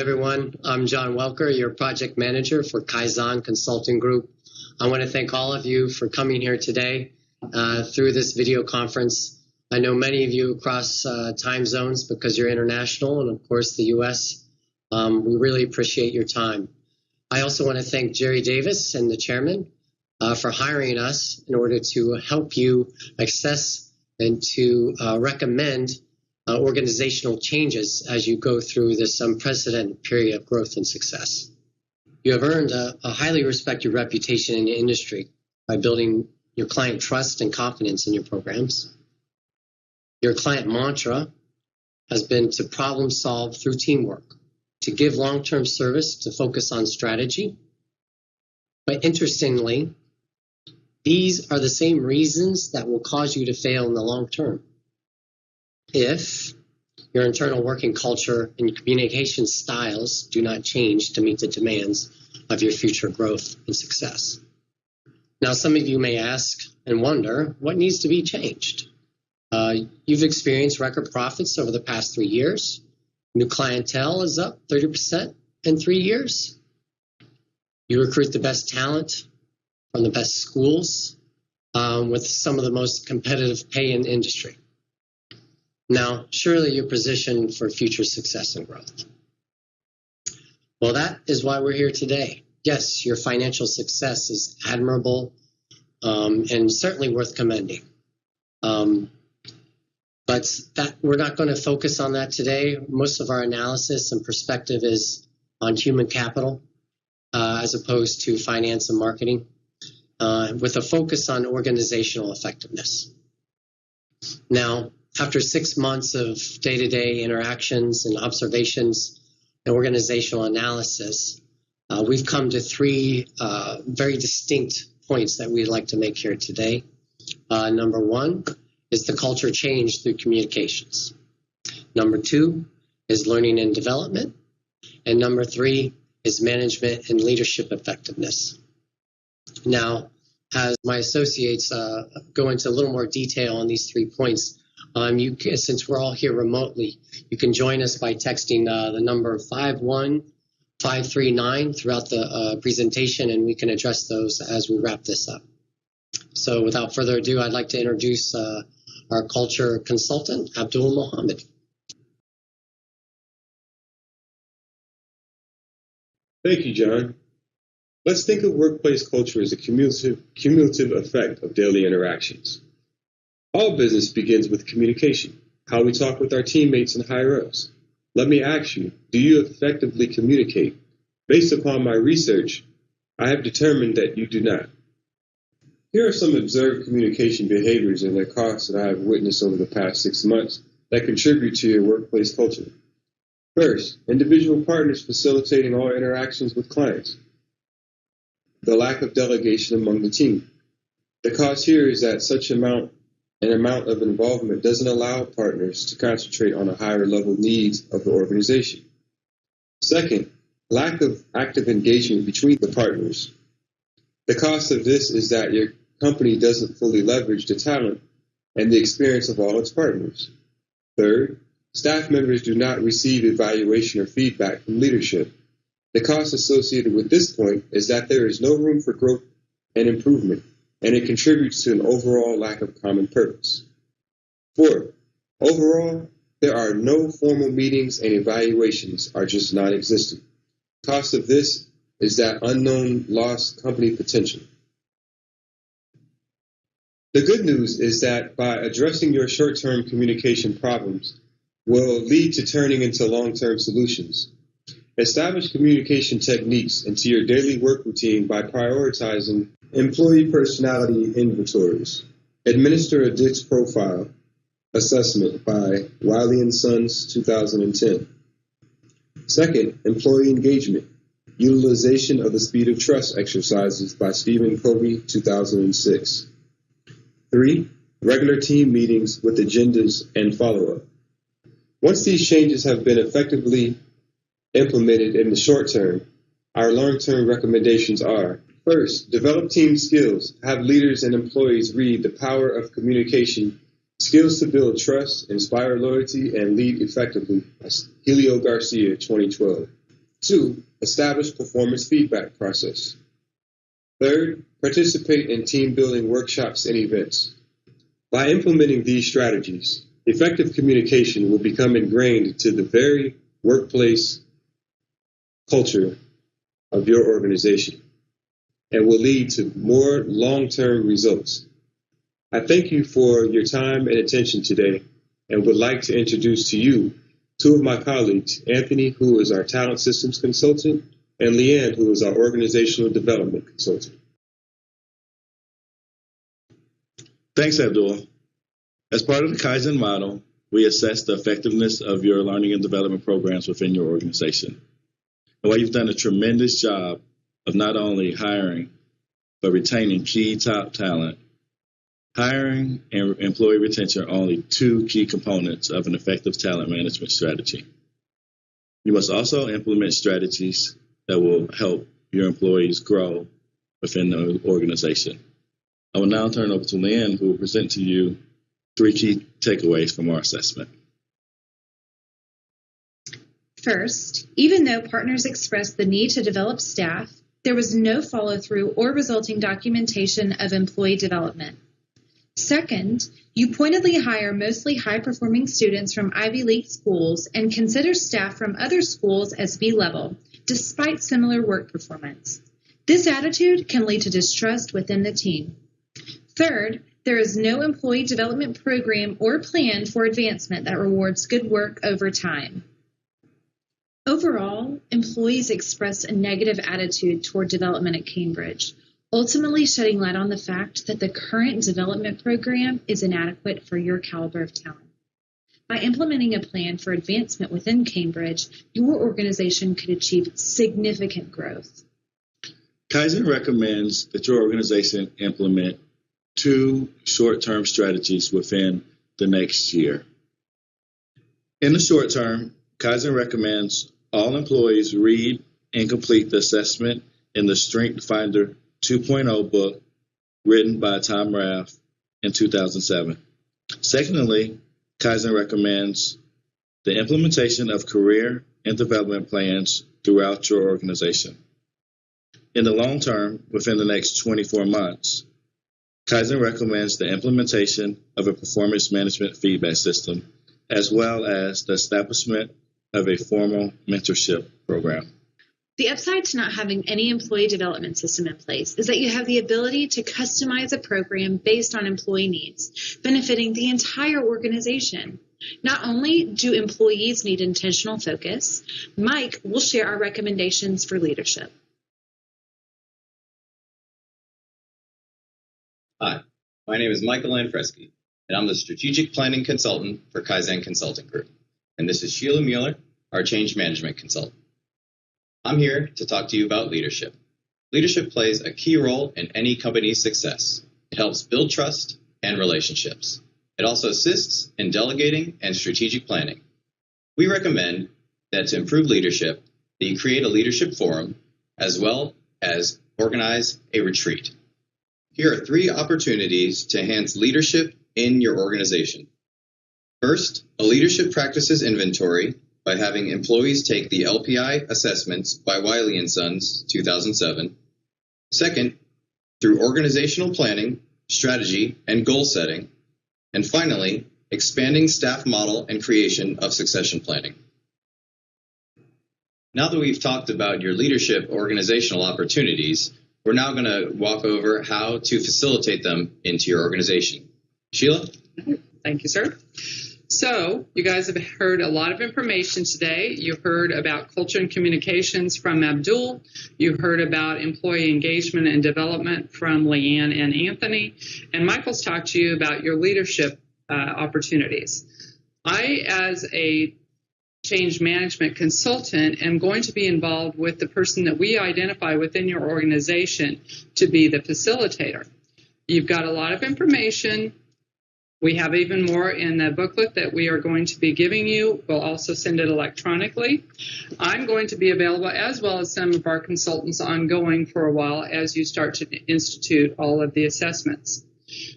everyone. I'm John Welker, your project manager for Kaizen Consulting Group. I want to thank all of you for coming here today through this video conference. I know many of you across time zones because you're international and, of course, the U.S. We really appreciate your time. I also want to thank Jerry Davis and the chairman for hiring us in order to help you assess and to recommend organizational changes as you go through this unprecedented period of growth and success. You have earned a highly respected reputation in the industry by building your client trust and confidence in your programs. Your client mantra has been to problem solve through teamwork, to give long-term service, to focus on strategy. But interestingly, these are the same reasons that will cause you to fail in the long term. If your internal working culture and communication styles do not change to meet the demands of your future growth and success. Now, some of you may ask and wonder, what needs to be changed? You've experienced record profits over the past 3 years. New clientele is up 30% in 3 years. You recruit the best talent from the best schools with some of the most competitive pay in the industry. Now, surely you're positioned for future success and growth. Well, that is why we're here today. Yes, your financial success is admirable and certainly worth commending. But we're not going to focus on that today. Most of our analysis and perspective is on human capital as opposed to finance and marketing, with a focus on organizational effectiveness. Now, after 6 months of day-to-day interactions and observations and organizational analysis, we've come to 3 very distinct points that we'd like to make here today. Number 1 is the culture change through communications. Number 2 is learning and development. And number 3 is management and leadership effectiveness. Now, as my associates go into a little more detail on these 3 points, since we're all here remotely, you can join us by texting the number 51539 throughout the presentation, and we can address those as we wrap this up. So without further ado, I'd like to introduce our culture consultant, Abdul Mohammed. Thank you, John. Let's think of workplace culture as a cumulative effect of daily interactions. All business begins with communication, how we talk with our teammates and higher-ups. Let me ask you, do you effectively communicate? Based upon my research, I have determined that you do not. Here are some observed communication behaviors and their costs that I have witnessed over the past 6 months that contribute to your workplace culture. First, individual partners facilitating all interactions with clients. The lack of delegation among the team. The cost here is that an amount of involvement doesn't allow partners to concentrate on the higher level needs of the organization. Second, lack of active engagement between the partners. The cost of this is that your company doesn't fully leverage the talent and the experience of all its partners. Third, staff members do not receive evaluation or feedback from leadership. The cost associated with this point is that there is no room for growth and improvement, and it contributes to an overall lack of common purpose. Fourth, overall, there are no formal meetings and evaluations are just non-existent. Cost of this is that unknown lost company potential. The good news is that by addressing your short-term communication problems will lead to turning into long-term solutions. Establish communication techniques into your daily work routine by prioritizing employee personality inventories. Administer a DISC profile assessment by Wiley & Sons, 2010. Second, employee engagement. Utilization of the Speed of Trust exercises by Stephen Covey, 2006. 3. Regular team meetings with agendas and follow-up. Once these changes have been effectively implemented in the short term, our long-term recommendations are: first, develop team skills. Have leaders and employees read The Power of Communication, Skills to Build Trust, Inspire Loyalty, and Lead Effectively by Helio Garcia, 2012. 2, establish performance feedback process. 3rd, participate in team building workshops and events. By implementing these strategies, effective communication will become ingrained to the very workplace culture of your organization and will lead to more long-term results. I thank you for your time and attention today and would like to introduce to you 2 of my colleagues, Anthony, who is our talent systems consultant, and Leanne, who is our organizational development consultant. Thanks, Abdul. As part of the Kaizen model, we assess the effectiveness of your learning and development programs within your organization. And while you've done a tremendous job of not only hiring, but retaining key top talent, hiring and employee retention are only 2 key components of an effective talent management strategy. You must also implement strategies that will help your employees grow within the organization. I will now turn over to Leanne, who will present to you 3 key takeaways from our assessment. First, even though partners expressed the need to develop staff, there was no follow-through or resulting documentation of employee development. Second, you pointedly hire mostly high-performing students from Ivy League schools and consider staff from other schools as B-level, despite similar work performance. This attitude can lead to distrust within the team. Third, there is no employee development program or plan for advancement that rewards good work over time. Overall, employees expressed a negative attitude toward development at Cambridge, ultimately shedding light on the fact that the current development program is inadequate for your caliber of talent. By implementing a plan for advancement within Cambridge, your organization could achieve significant growth. Kaizen recommends that your organization implement 2 short-term strategies within the next year. In the short term, Kaizen recommends all employees read and complete the assessment in the Strength Finder 2.0 book written by Tom Rath in 2007. Secondly, Kaizen recommends the implementation of career and development plans throughout your organization. In the long term, within the next 24 months, Kaizen recommends the implementation of a performance management feedback system, as well as the establishment of a formal mentorship program. The upside to not having any employee development system in place is that you have the ability to customize a program based on employee needs, benefiting the entire organization. Not only do employees need intentional focus, Mike will share our recommendations for leadership. Hi, my name is Michael Lanfreschi, and I'm the Strategic Planning Consultant for Kaizen Consulting Group. And this is Sheila Mueller, our Change Management Consultant. I'm here to talk to you about leadership. Leadership plays a key role in any company's success. It helps build trust and relationships. It also assists in delegating and strategic planning. We recommend that to improve leadership, that you create a leadership forum as well as organize a retreat. Here are 3 opportunities to enhance leadership in your organization. First, a leadership practices inventory by having employees take the LPI assessments by Wiley & Sons 2007. Second, through organizational planning, strategy, and goal setting. And finally, expanding staff model and creation of succession planning. Now that we've talked about your leadership organizational opportunities, we're now going to walk over how to facilitate them into your organization. Sheila? Thank you, sir. So you guys have heard a lot of information today. You heard about culture and communications from Abdul. You heard about employee engagement and development from Leanne and Anthony. And Michael's talked to you about your leadership opportunities. I, as a change management consultant, am going to be involved with the person that we identify within your organization to be the facilitator. You've got a lot of information. We have even more in the booklet that we are going to be giving you. We'll also send it electronically. I'm going to be available, as well as some of our consultants, ongoing for a while as you start to institute all of the assessments.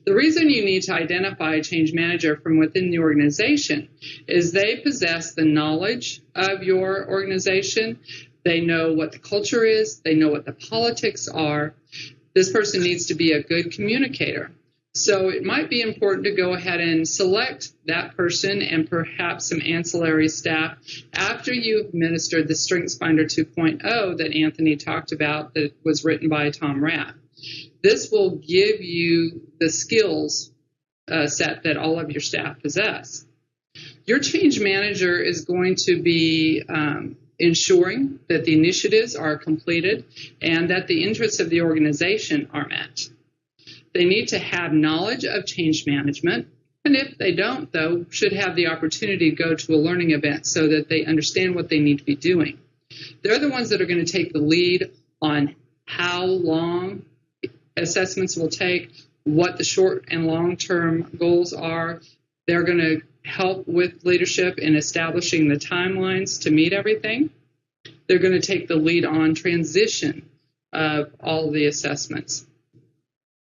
The reason you need to identify a change manager from within the organization is they possess the knowledge of your organization, They know what the culture is. They know what the politics are. This person needs to be a good communicator. So it might be important to go ahead and select that person and perhaps some ancillary staff after you've administered the StrengthsFinder 2.0 that Anthony talked about, that was written by Tom Rath. This will give you the skills set that all of your staff possess. Your change manager is going to be ensuring that the initiatives are completed and that the interests of the organization are met. They need to have knowledge of change management, and if they don't, though, should have the opportunity to go to a learning event so that they understand what they need to be doing. They're the ones that are going to take the lead on how long assessments will take, what the short and long-term goals are. They're going to help with leadership in establishing the timelines to meet everything. They're going to take the lead on transition of all of the assessments.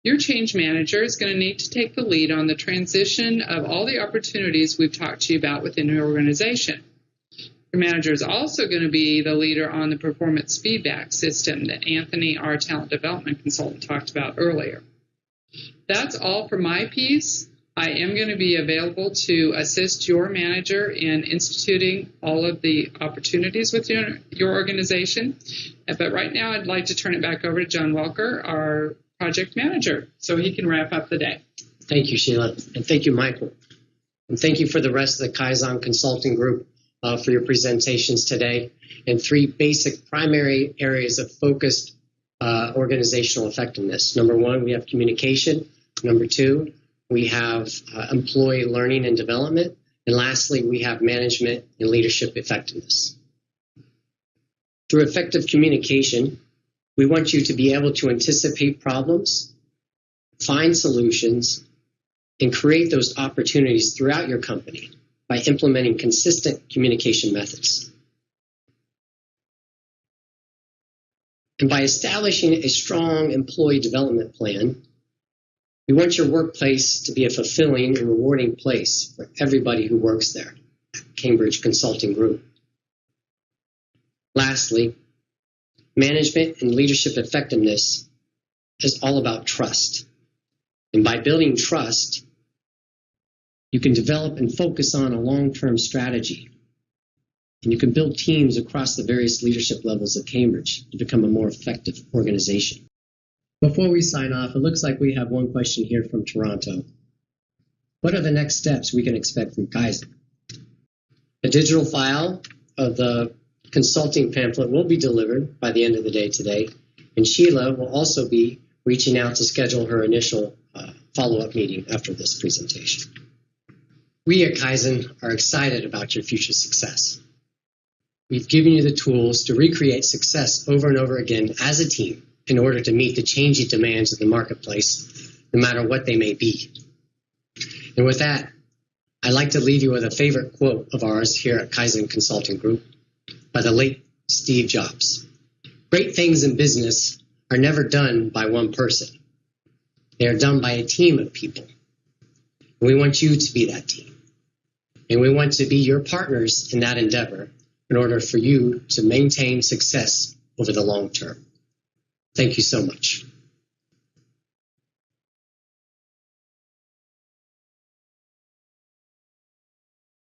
Your change manager is going to need to take the lead on the transition of all the opportunities we've talked to you about within your organization. Your manager is also going to be the leader on the performance feedback system that Anthony, our talent development consultant, talked about earlier. That's all for my piece. I am going to be available to assist your manager in instituting all of the opportunities with your organization. But right now, I'd like to turn it back over to John Welker, our project manager, so he can wrap up the day. Thank you, Sheila. And thank you, Michael. And thank you for the rest of the Kaizen Consulting Group for your presentations today. And 3 basic primary areas of focused organizational effectiveness. Number 1, we have communication. Number 2, we have employee learning and development. And lastly, we have management and leadership effectiveness. Through effective communication, we want you to be able to anticipate problems, find solutions, and create those opportunities throughout your company by implementing consistent communication methods. And by establishing a strong employee development plan, we want your workplace to be a fulfilling and rewarding place for everybody who works there at Cambridge Consulting Group. Lastly, management and leadership effectiveness is all about trust. And by building trust, you can develop and focus on a long-term strategy. And you can build teams across the various leadership levels of Cambridge to become a more effective organization. Before we sign off, it looks like we have one question here from Toronto. What are the next steps we can expect from Kaizen? A digital file of the consulting pamphlet will be delivered by the end of the day today, and Sheila will also be reaching out to schedule her initial follow-up meeting after this presentation. We at Kaizen are excited about your future success. We've given you the tools to recreate success over and over again as a team in order to meet the changing demands of the marketplace, no matter what they may be. And with that, I'd like to leave you with a favorite quote of ours here at Kaizen Consulting Group by the late Steve Jobs. Great things in business are never done by one person. They are done by a team of people. And we want you to be that team. And we want to be your partners in that endeavor in order for you to maintain success over the long term. Thank you so much.